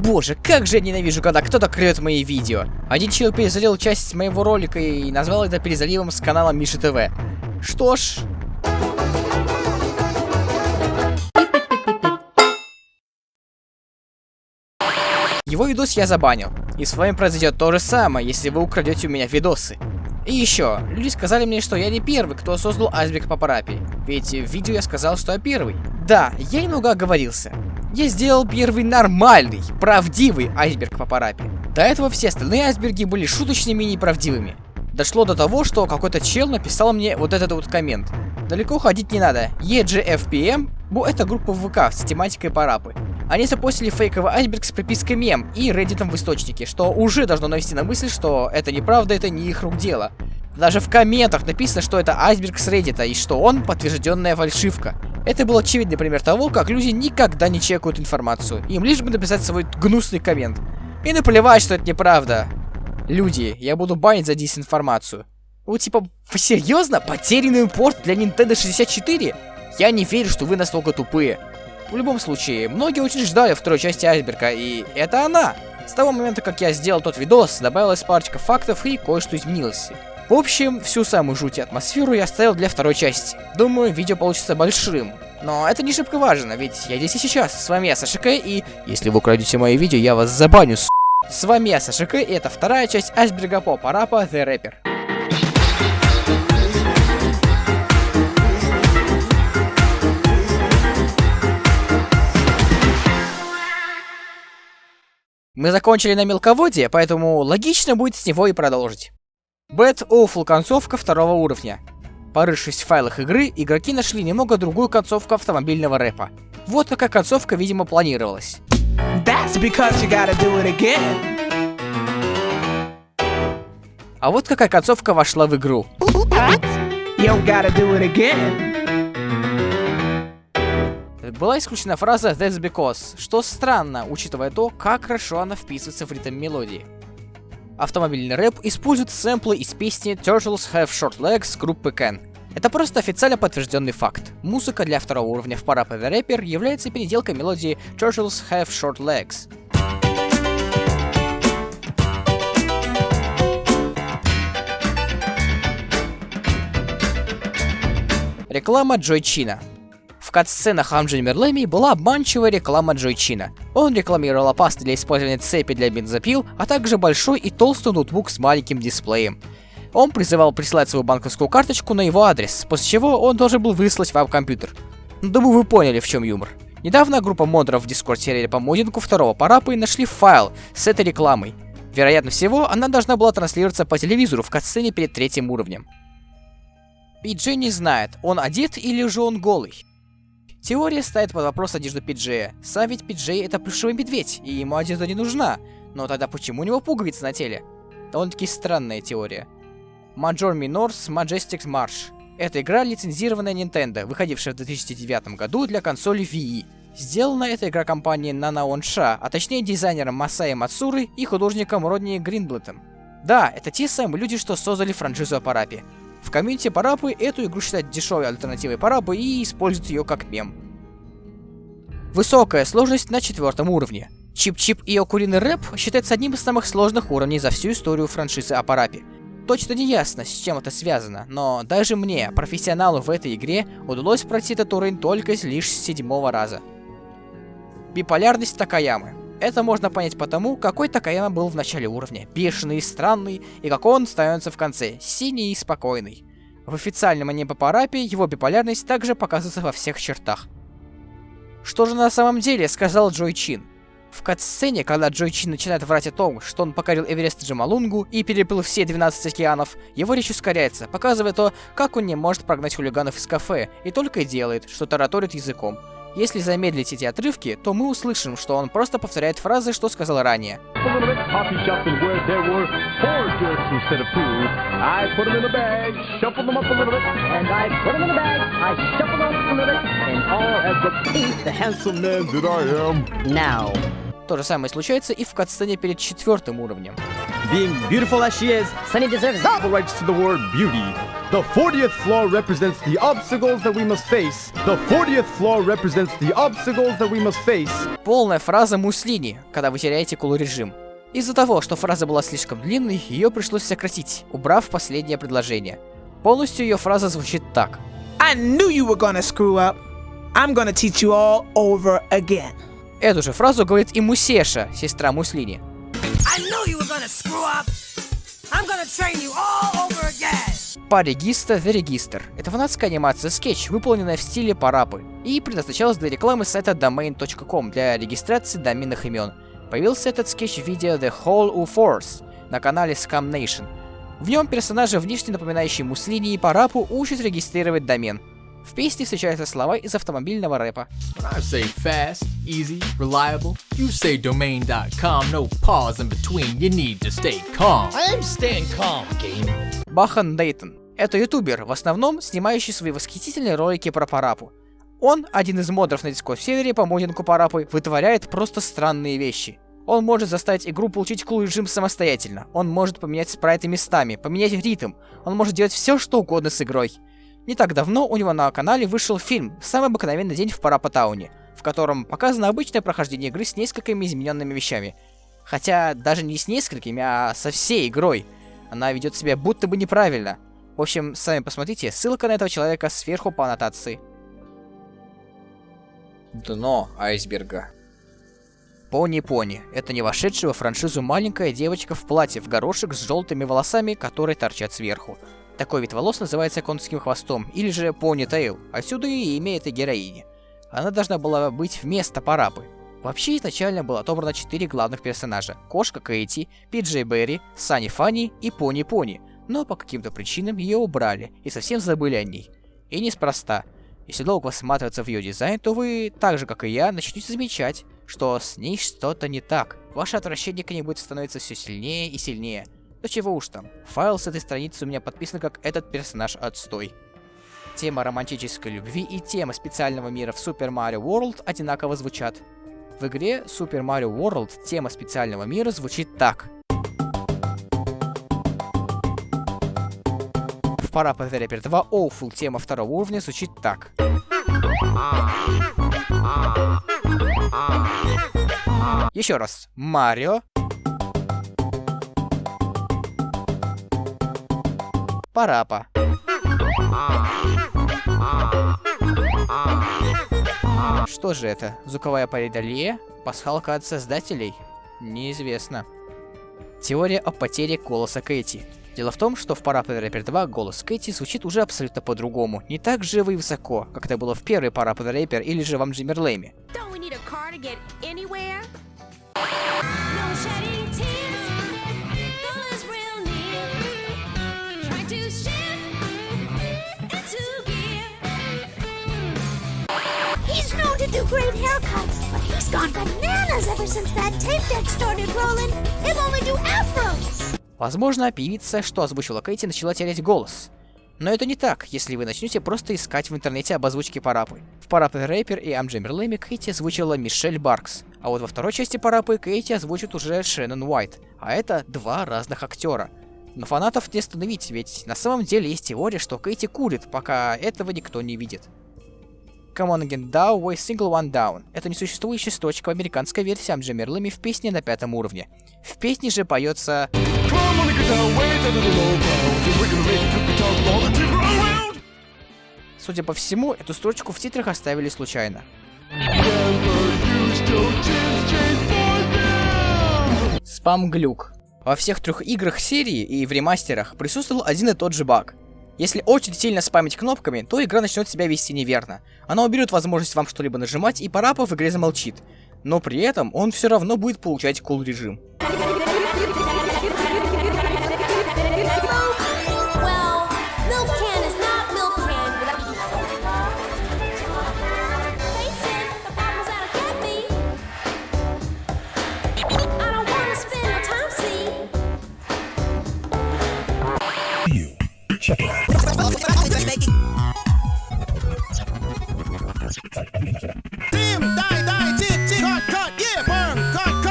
Боже, как же я ненавижу, когда кто-то крывет мои видео. Один человек перезалил часть моего ролика и назвал это перезаливом с канала Миши ТВ. Что ж... Его видос я забанил. И с вами произойдет то же самое, если вы украдете у меня видосы. И еще, люди сказали мне, что я не первый, кто создал айсберг Папарапи. Ведь в видео я сказал, что я первый. Да, я немного оговорился. Я сделал первый нормальный, правдивый айсберг Папарапи. До этого все остальные айсберги были шуточными и неправдивыми. Дошло до того, что какой-то чел написал мне вот этот вот коммент. Далеко ходить не надо. EGFPM, это группа в ВК с тематикой Парапы. Они запостили фейковый айсберг с припиской мем и реддитом в источнике, что уже должно навести на мысль, что это неправда, это не их рук дело. Даже в комментах написано, что это айсберг с реддита и что он подтвержденная фальшивка. Это был очевидный пример того, как люди никогда не чекают информацию. Им лишь бы написать свой гнусный коммент. И наплевать, что это неправда. Люди, я буду банить за дезинформацию. Вы типа, вы серьезно? Потерянный порт для Nintendo 64? Я не верю, что вы настолько тупые. В любом случае, многие очень ждали второй части айсберга, и это она. С того момента, как я сделал тот видос, добавилась парочка фактов и кое-что изменилось. В общем, всю самую жуть и атмосферу я оставил для второй части. Думаю, видео получится большим. Но это не шибко важно, ведь я здесь и сейчас. С вами я, Саша К, и если вы украдете мои видео, я вас забаню, с***. С вами я, Саша К, и это вторая часть айсберга по Парапа The Rapper. Мы закончили на мелководье, поэтому логично будет с него и продолжить. Bad Awful концовка второго уровня. Порывшись в файлах игры, игроки нашли немного другую концовку автомобильного рэпа. Вот какая концовка, видимо, планировалась. А вот какая концовка вошла в игру. Была исключена фраза "That's because", что странно, учитывая то, как хорошо она вписывается в ритм мелодии. Автомобильный рэп использует сэмплы из песни Turtles Have Short Legs группы Ken. Это просто официально подтвержденный факт. Музыка для второго уровня в Parappa the Rapper является переделкой мелодии Turtles Have Short Legs. Реклама Джой Чина. В кат-сценах Анджи Мерлеми была обманчивая реклама Джой Чина. Он рекламировал опасный для использования цепи для бензопил, а также большой и толстый ноутбук с маленьким дисплеем. Он призывал прислать свою банковскую карточку на его адрес, после чего он должен был выслать вам компьютер. Думаю, вы поняли, в чем юмор. Недавно группа модеров в Discord-сервере по моддингу второго Парапы нашли файл с этой рекламой. Вероятно всего, она должна была транслироваться по телевизору в кат-сцене перед третьим уровнем. Пиджей не знает, он одет или же он голый. Теория ставит под вопрос одежду Пиджея. Сам ведь Пиджей это плюшевый медведь, и ему одежда не нужна. Но тогда почему у него пуговицы на теле? Довольно-таки странная теория. Major Minor's Majestic March. Это игра, лицензированная Nintendo, выходившая в 2009 году для консоли Wii. Сделана эта игра компанией Nanaon Sha, а точнее дизайнером Масаи Мацуры и художником Родни Гринблетом. Да, это те самые люди, что создали франшизу о Парапе. В комьюнити Парапы эту игру считают дешевой альтернативой Парапы и используют ее как мем. Высокая сложность на 4 уровне. Чип-Чип и ее куриный рэп считается одним из самых сложных уровней за всю историю франшизы о Парапе. Точно не ясно, с чем это связано, но даже мне, профессионалу в этой игре, удалось пройти этот уровень только лишь с 7-го раза. Биполярность Такаямы. Это можно понять потому, какой Такаяма был в начале уровня, бешеный и странный, и какой он становится в конце, синий и спокойный. В официальном аниме по Парапе его биполярность также показывается во всех чертах. Что же на самом деле сказал Джой Чин? В кат-сцене, когда Джой Чин начинает врать о том, что он покорил Эверест и Джомолунгу и переплыл все 12 океанов, его речь ускоряется, показывая то, как он не может прогнать хулиганов из кафе, и только и делает, что тараторит языком. Если замедлить эти отрывки, то мы услышим, что он просто повторяет фразы, что сказал ранее. То же самое случается и в катсцене перед 4-м уровнем. Being beautiful as she is, Sunny deserves The rights to the word beauty. The 40th floor represents the obstacles that we must face. The 40th floor represents the obstacles that we must face. Полная фраза муслини, когда вы теряете кул режим. Из-за того, что фраза была слишком длинной, ее пришлось сократить, убрав последнее предложение. Полностью ее фраза звучит так. I knew you were gonna screw up. I'm gonna teach you all over again. Эту же фразу говорит и Мусеша, сестра Муслини. I knew you were gonna screw up. I'm gonna train you all over again. Парегиста The Register. Это фанатская анимация-скетч, выполненная в стиле парапы, и предназначалась для рекламы сайта domain.com для регистрации доменных имен. Появился этот скетч в видео The Hall of Force на канале Scam Nation. В нем персонажи, внешне напоминающие Муслини и парапу, учат регистрировать домен. В песне встречаются слова из автомобильного рэпа. When I say fast, easy, reliable, you say domain.com, no pause in between, you need to stay calm. I am staying calm, game. Бахан Нейтан. Это ютубер, в основном снимающий свои восхитительные ролики про парапу. Он, один из модеров на Discord-сервере по модингу парапы, вытворяет просто странные вещи. Он может заставить игру получить кул режим самостоятельно. Он может поменять спрайты местами, поменять ритм. Он может делать все, что угодно с игрой. Не так давно у него на канале вышел фильм «Самый обыкновенный день в Парапа-тауне», в котором показано обычное прохождение игры с несколькими измененными вещами. Хотя даже не с несколькими, а со всей игрой. Она ведет себя будто бы неправильно. В общем, сами посмотрите, ссылка на этого человека сверху по аннотации. Дно айсберга. Пони-пони. Это не вошедшая во франшизу маленькая девочка в платье в горошек с желтыми волосами, которые торчат сверху. Такой вид волос называется конским хвостом, или же пони-тейл. Отсюда и имя этой героини. Она должна была быть вместо парапы. Вообще изначально было отобрано 4 главных персонажа: кошка Кэти, Пиджей Берри, Санни Фанни и Пони-пони. Но по каким-то причинам ее убрали и совсем забыли о ней. И неспроста. Если долго всматриваться в ее дизайн, то вы, так же как и я, начнете замечать, что с ней что-то не так. Ваше отвращение к ней будет становиться все сильнее и сильнее. Да чего уж там, файл с этой страницы у меня подписан как «Этот персонаж отстой». Тема романтической любви и тема специального мира в Super Mario World одинаково звучат. В игре Super Mario World тема специального мира звучит так. В Parappa the Rapper 2 Awful тема второго уровня звучит так. Еще раз. Марио. Парапа. Что же это? Звуковая паридолия? Пасхалка от создателей? Неизвестно. Теория о потере голоса Кэти. Дело в том, что в Parappa the Rapper 2 голос Кэти звучит уже абсолютно по-другому, не так живо и высоко, как это было в первой Parappa the Rapper или же в Амджимер Лэме. He's known to do great haircuts, but he's gone bananas ever since that tape deck started rolling. He'll only do afros. Возможно, певица, что озвучила Кэти, начала терять голос. Но это не так, если вы начнете просто искать в интернете об озвучке Параппы. В Parappa the Rapper и Амджимер Лэме Кэти озвучила Мишель Баркс, а вот во второй части Параппы Кэти озвучит уже Шеннон Уайт, а это 2 разных актера. Но фанатов не остановить, ведь на самом деле есть теория, что Кэти курит, пока этого никто не видит. Come on again, down, way single one down. Это несуществующая строчка в американской версии Амджимер Лэме в песне на 5-м уровне. В песне же поется... Судя по всему, эту строчку в титрах оставили случайно. Спам-глюк. Во всех 3 играх серии и в ремастерах присутствовал один и тот же баг. Если очень сильно спамить кнопками, то игра начнет себя вести неверно. Она уберет возможность вам что-либо нажимать, и Параппа в игре замолчит. Но при этом он все равно будет получать кул режим. Damn, die, die, tit, tit, cut, yeah, burn, cut.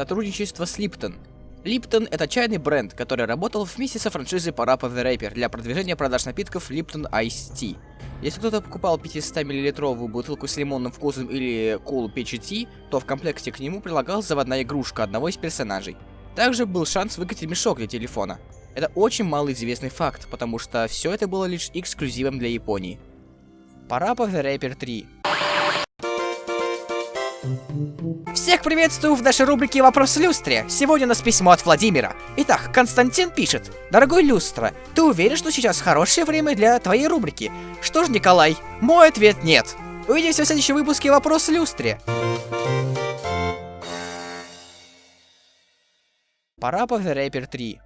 сотрудничество с Lipton. Lipton — это чайный бренд, который работал вместе со франшизой Parappa the Rapper для продвижения продаж напитков Lipton Iced Tea. Если кто-то покупал 500-мл бутылку с лимонным вкусом или колу PGT, то в комплекте к нему прилагалась заводная игрушка одного из персонажей. Также был шанс выкатить мешок для телефона. Это очень малоизвестный факт, потому что все это было лишь эксклюзивом для Японии. Parappa the Rapper 3. Всех приветствую в нашей рубрике «Вопрос Люстре». Сегодня у нас письмо от Владимира. Итак, Константин пишет: «Дорогой Люстра, ты уверен, что сейчас хорошее время для твоей рубрики?» Что ж, Николай, мой ответ нет. Увидимся в следующем выпуске «Вопрос Люстре». Parappa the Rapper 3.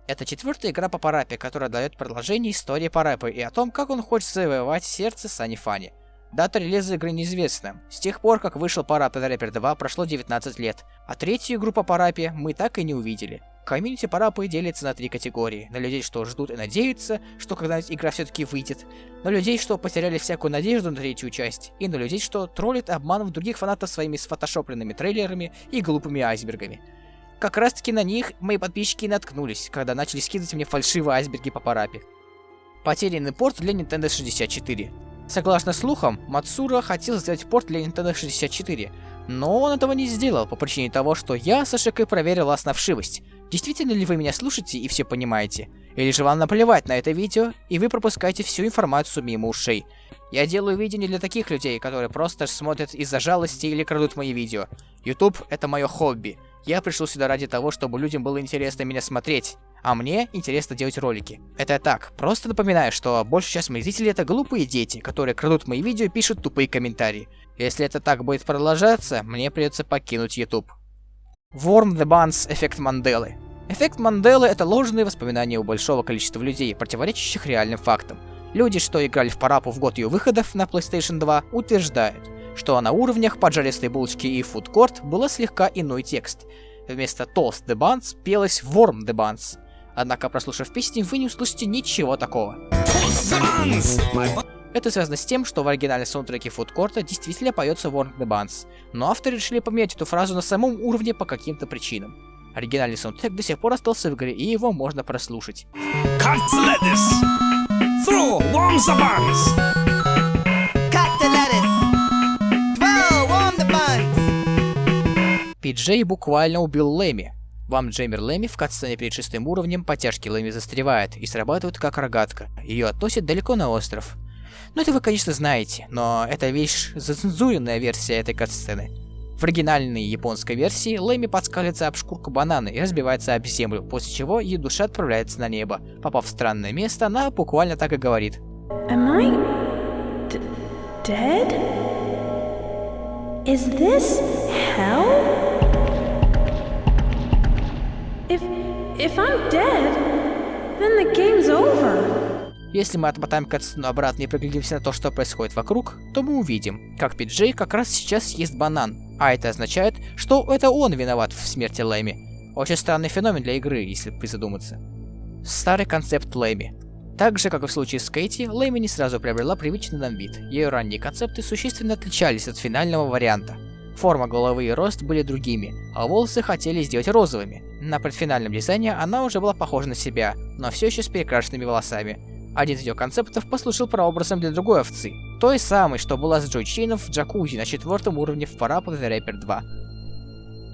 Это четвертая игра по Параппе, которая дает продолжение истории Параппы и о том, как он хочет завоевать сердце Санни Фанни. Дата релиза игры неизвестна. С тех пор, как вышел Parappa the Rapper 2, прошло 19 лет, а третью игру по Параппе мы так и не увидели. Комьюнити Параппы делится на 3 категории. На людей, что ждут и надеются, что когда-нибудь игра все-таки выйдет. На людей, что потеряли всякую надежду на третью часть. И на людей, что троллят и обманывают других фанатов своими сфотошопленными трейлерами и глупыми айсбергами. Как раз таки на них мои подписчики и наткнулись, когда начали скидывать мне фальшивые айсберги по Параппе. Потерянный порт для Nintendo 64. Согласно слухам, Мацура хотел сделать порт для Nintendo 64, но он этого не сделал по причине того, что я с Ашикой проверил вас на вшивость. Действительно ли вы меня слушаете и все понимаете? Или же вам наплевать на это видео, и вы пропускаете всю информацию мимо ушей? Я делаю видео не для таких людей, которые просто смотрят из-за жалости или крадут мои видео. YouTube — это мое хобби. Я пришел сюда ради того, чтобы людям было интересно меня смотреть. А мне интересно делать ролики. Это так, просто напоминаю, что большая часть моих зрителей — это глупые дети, которые крадут мои видео и пишут тупые комментарии. Если это так будет продолжаться, мне придется покинуть YouTube. Worm the Buns. Эффект Манделы. Эффект Манделы — это ложные воспоминания у большого количества людей, противоречащих реальным фактам. Люди, что играли в Параппу в год ее выходов на PlayStation 2, утверждают, что на уровнях поджаристой булочки и Food Court было слегка иной текст. Вместо Toast the Buns пелось Worm the Buns. Однако, прослушав песни, вы не услышите ничего такого. Это связано с тем, что в оригинальном саундтреке Food Court действительно поется Worm the Buns, но авторы решили поменять эту фразу на самом уровне по каким-то причинам. Оригинальный саундтрек до сих пор остался в игре, и его можно прослушать. Пиджей буквально убил Лэмми. Вам Джеймер Лэмми в катсцене перед 6-м уровнем подтяжки Лэмми застревает и срабатывает как рогатка. Ее относят далеко на остров. Ну это вы, конечно, знаете, но это лишь зацензуренная версия этой катсцены. В оригинальной японской версии Лэмми подскалится об шкурку банана и разбивается об землю, после чего ее душа отправляется на небо. Попав в странное место, она буквально так и говорит. Am I dead? Is this hell? If I'm dead, then the game's over. Если мы отмотаем катсцену обратно и приглядимся на то, что происходит вокруг, то мы увидим, как Пиджей как раз сейчас ест банан, а это означает, что это он виноват в смерти Лэмми. Очень странный феномен для игры, если призадуматься. Старый концепт Лэмми. Так же, как и в случае с Кейти, Лэмми не сразу приобрела привычный нам вид. Ее ранние концепты существенно отличались от финального варианта. Форма головы и рост были другими, а волосы хотели сделать розовыми. На предфинальном дизайне она уже была похожа на себя, но все еще с перекрашенными волосами. Один из ее концептов послужил прообразом для другой овцы, той самой, что была с Джой Чейном в джакузи на 4-м уровне в Parappa the Rapper 2.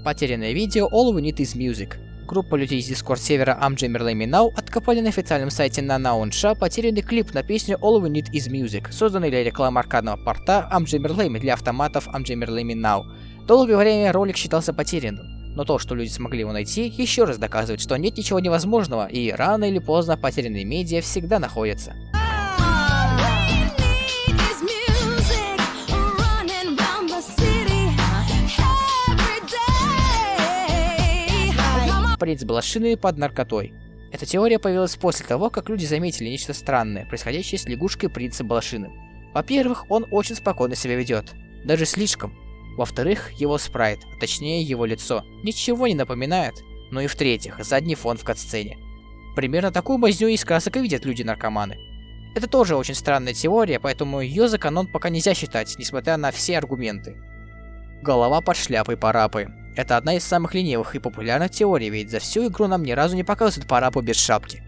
Потерянное видео All We Need Is Music. Группа людей из Discord-сервера I'm Jammer Lemmy Now откопали на официальном сайте Nanaonsha потерянный клип на песню All We Need Is Music, созданный для рекламы аркадного порта I'm Jammer Lemmy для автоматов I'm Jammer Lemmy Now. Долгое время ролик считался потерянным, но то, что люди смогли его найти, еще раз доказывает, что нет ничего невозможного, и рано или поздно потерянные медиа всегда находятся. Принц Балашины под наркотой. Эта теория появилась после того, как люди заметили нечто странное, происходящее с лягушкой принца Балашины. Во-первых, он очень спокойно себя ведет, даже слишком. Во-вторых, его спрайт, а точнее его лицо, ничего не напоминает. Ну и в-третьих, задний фон в катсцене. Примерно такую мазню из красок и видят люди-наркоманы. Это тоже очень странная теория, поэтому ее за канон пока нельзя считать, несмотря на все аргументы. Голова под шляпой Параппы. Это одна из самых ленивых и популярных теорий, ведь за всю игру нам ни разу не показывают Параппу без шапки.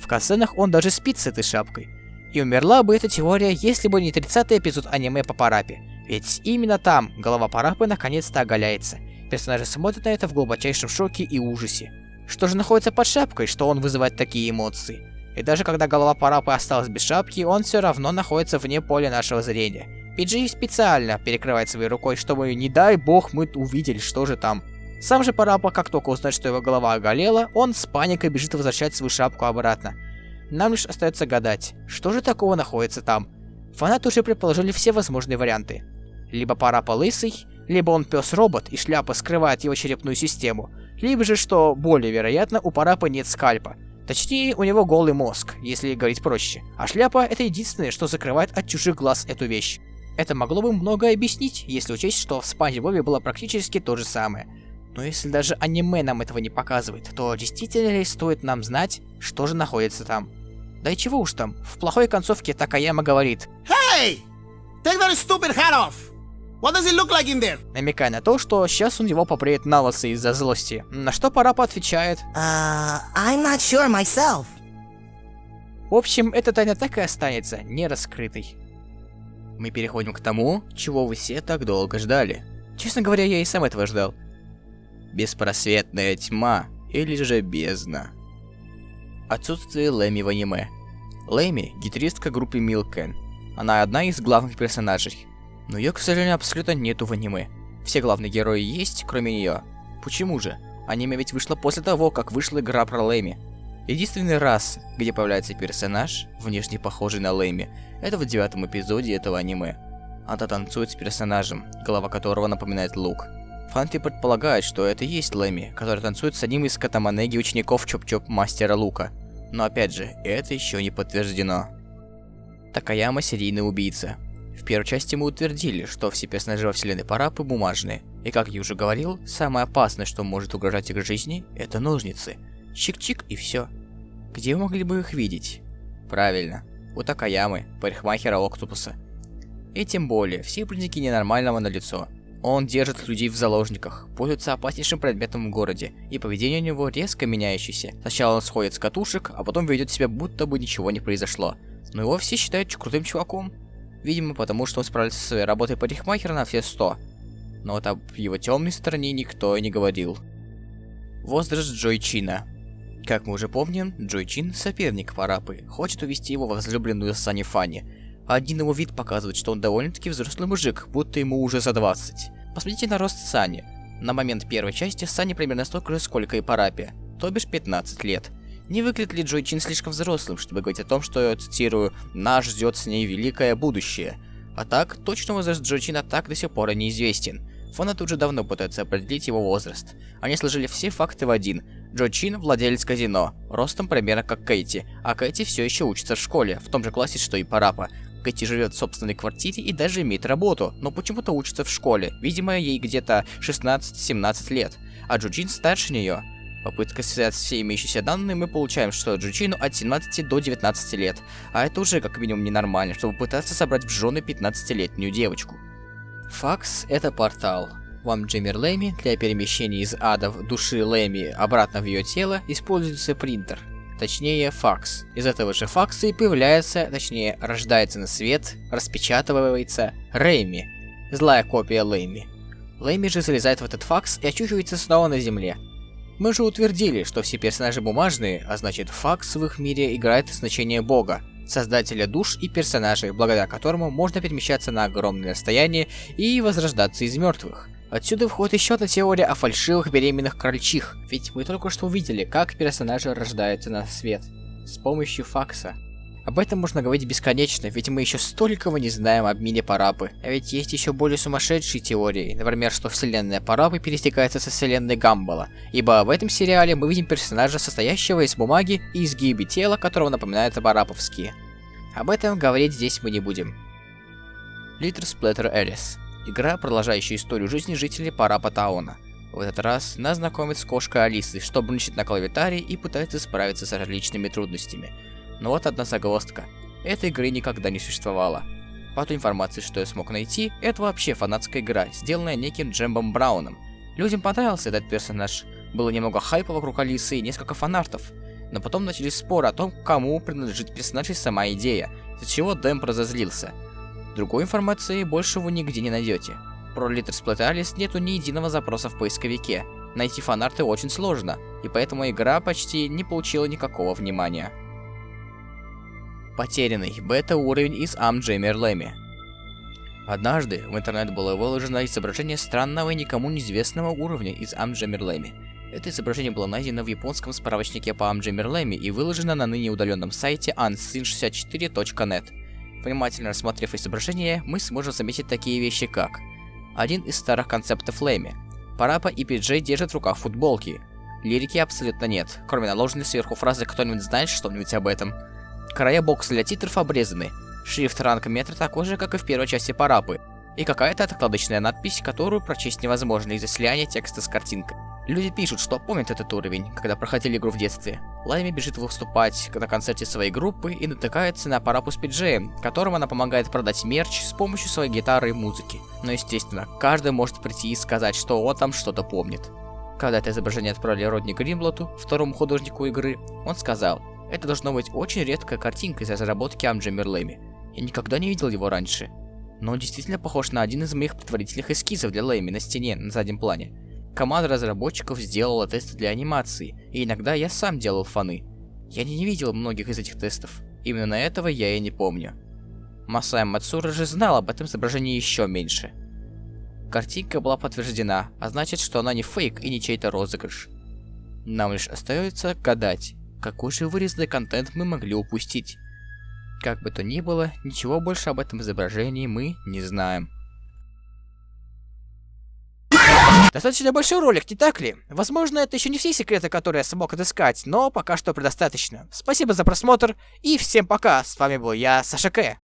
В катсценах он даже спит с этой шапкой. И умерла бы эта теория, если бы не 30-й эпизод аниме по Параппе. Ведь именно там голова Параппы наконец-то оголяется. Персонажи смотрят на это в глубочайшем шоке и ужасе. Что же находится под шапкой, что он вызывает такие эмоции? И даже когда голова Параппы осталась без шапки, он все равно находится вне поля нашего зрения. PG специально перекрывает своей рукой, чтобы, не дай бог, мы увидели, что же там. Сам же Параппа, как только узнает, что его голова оголела, он с паникой бежит возвращать свою шапку обратно. Нам лишь остается гадать, что же такого находится там. Фанаты уже предположили все возможные варианты. Либо Параппа лысый, либо он пес-робот и шляпа скрывает его черепную систему, либо же, что более вероятно, у Параппы нет скальпа. Точнее, у него голый мозг, если говорить проще. А шляпа — это единственное, что закрывает от чужих глаз эту вещь. Это могло бы многое объяснить, если учесть, что в Спанч Бобе было практически то же самое. Но если даже аниме нам этого не показывает, то действительно ли стоит нам знать, что же находится там? Да и чего уж там, в плохой концовке Такаяма говорит: Hey! Take that stupid hat off! What does it look like in there? намекая на то, что сейчас он его побреет на лысо из-за злости. На что Параппа отвечает: I'm not sure myself. в общем, эта тайна так и останется не раскрытой. Мы переходим к тому, чего вы все так долго ждали. Честно говоря, я и сам этого ждал. Беспросветная тьма, или же бездна. Отсутствие Лэми в аниме. Лэми — гитаристка группы Milken. Она одна из главных персонажей. Но ее, к сожалению, абсолютно нету в аниме. Все главные герои есть, кроме нее. Почему же? Аниме ведь вышло после того, как вышла игра про Лэми. Единственный раз, где появляется персонаж, внешне похожий на Лэми, это в 9-м эпизоде этого аниме. Она танцует с персонажем, голова которого напоминает лук. Фанаты предполагают, что это и есть Лэми, который танцует с одним из Катаманеги учеников Чоп-Чоп Мастера Лука. Но опять же, это еще не подтверждено. Такаяма — серийный убийца. В первой части мы утвердили, что все персонажи во вселенной Параппы бумажные. И как я уже говорил, самое опасное, что может угрожать их жизни, это ножницы. Чик-чик и все. Где вы могли бы их видеть? Правильно, у Такаямы, парикмахера Октопуса. И тем более, все признаки ненормального налицо. Он держит людей в заложниках, пользуется опаснейшим предметом в городе, и поведение у него резко меняющееся. Сначала он сходит с катушек, а потом ведет себя, будто бы ничего не произошло. Но его все считают крутым чуваком. Видимо, потому что он справился со своей работой парикмахера на все 100. Но вот об его темной стороне никто и не говорил. Возраст Джойчина. Как мы уже помним, Джойчин — соперник Параппы, хочет увести его возлюбленную Сани Фанни. Один его вид показывает, что он довольно-таки взрослый мужик, будто ему уже за 20. Посмотрите на рост Сани. На момент первой части Сани примерно столько же, сколько и Параппе, то бишь 15 лет. Не выглядит ли Джойчин слишком взрослым, чтобы говорить о том, что, цитирую, «нас ждет с ней великое будущее». А так, точно возраст Джойчина так до сих пор и неизвестен. Фанаты уже давно пытаются определить его возраст. Они сложили все факты в один. Джойчин — владелец казино, ростом примерно как Кейти, а Кейти все еще учится в школе, в том же классе, что и Параппа. Кейти живет в собственной квартире и даже имеет работу, но почему-то учится в школе, видимо, ей где-то 16-17 лет, а Джойчин старше нее. Попытка связать все имеющиеся данные, мы получаем, что Джойчину от 17 до 19 лет, а это уже как минимум ненормально, чтобы пытаться собрать в жены 15-летнюю девочку. Факс — это портал. В Амджимер Лэми для перемещения из ада в души Лэми обратно в ее тело используется принтер. Точнее, факс. Из этого же факса и появляется, точнее, рождается на свет, распечатывается Рэми, злая копия Лэми. Лэми же залезает в этот факс и очухивается снова на земле. Мы же утвердили, что все персонажи бумажные, а значит, факс в их мире играет значение бога, создателя душ и персонажей, благодаря которому можно перемещаться на огромное расстояние и возрождаться из мертвых. Отсюда входит еще одна теория о фальшивых беременных крольчих, ведь мы только что увидели, как персонажи рождаются на свет с помощью факса. Об этом можно говорить бесконечно, ведь мы еще столького не знаем об мире Параппы. А ведь есть еще более сумасшедшие теории, например, что вселенная Параппы пересекается со вселенной Гамбола, ибо в этом сериале мы видим персонажа, состоящего из бумаги и изгибы тела, которого напоминают парапповские. Об этом говорить здесь мы не будем. Little Splatter Alice. Игра, продолжающая историю жизни жителей Параппа Тауна. В этот раз нас знакомит с кошкой Алисой, что брынчит на клавиатуре и пытается справиться с различными трудностями. Но вот одна загвоздка. Этой игры никогда не существовало. По той информации, что я смог найти, это вообще фанатская игра, сделанная неким Джембом Брауном. Людям понравился этот персонаж. Было немного хайпа вокруг Алисы и несколько фанартов. Но потом начались споры о том, кому принадлежит персонаж и сама идея, из-за чего Дэм разозлился. Другой информации больше вы нигде не найдете. Про Little Split Alice нету ни единого запроса в поисковике. Найти фанарты очень сложно, и поэтому игра почти не получила никакого внимания. Потерянный бета-уровень из I'm Jammer Lemmy. Однажды в интернет было выложено изображение странного и никому неизвестного уровня из I'm Jammer Lemmy. Это изображение было найдено в японском справочнике по I'm Jammer Lemmy и выложено на ныне удаленном сайте unseen64.net. Внимательно рассмотрев изображение, мы сможем заметить такие вещи, как один из старых концептов Лэмми. Парапа и Пиджей держат в руках футболки. Лирики абсолютно нет, кроме наложенной сверху фразы «Кто-нибудь знает что-нибудь об этом?». Края бокса для титров обрезаны. Шрифт ранг метра такой же, как и в первой части Парапы. И какая-то откладочная надпись, которую прочесть невозможно из-за слияния текста с картинкой. Люди пишут, что помнят этот уровень, когда проходили игру в детстве. Лайми бежит выступать на концерте своей группы и натыкается на Парапу с Пиджеем, которым она помогает продать мерч с помощью своей гитары и музыки. Но естественно, каждый может прийти и сказать, что он там что-то помнит. Когда это изображение отправили Родни Гринблату, второму художнику игры, он сказал: «Это должно быть очень редкая картинка из разработки I'm Jammer Lemmy. Я никогда не видел его раньше. Но он действительно похож на один из моих предварительных эскизов для Лэмми на стене на заднем плане. Команда разработчиков сделала тесты для анимации, и иногда я сам делал фаны. Я не видел многих из этих тестов. Именно этого я и не помню». Масая Мацура же знал об этом изображении еще меньше. Картинка была подтверждена, а значит, что она не фейк и не чей-то розыгрыш. Нам лишь остается гадать, какой же вырезанный контент мы могли упустить. Как бы то ни было, ничего больше об этом изображении мы не знаем. Достаточно большой ролик, не так ли? Возможно, это еще не все секреты, которые я смог отыскать, но пока что предостаточно. Спасибо за просмотр и всем пока. С вами был я, Саша К.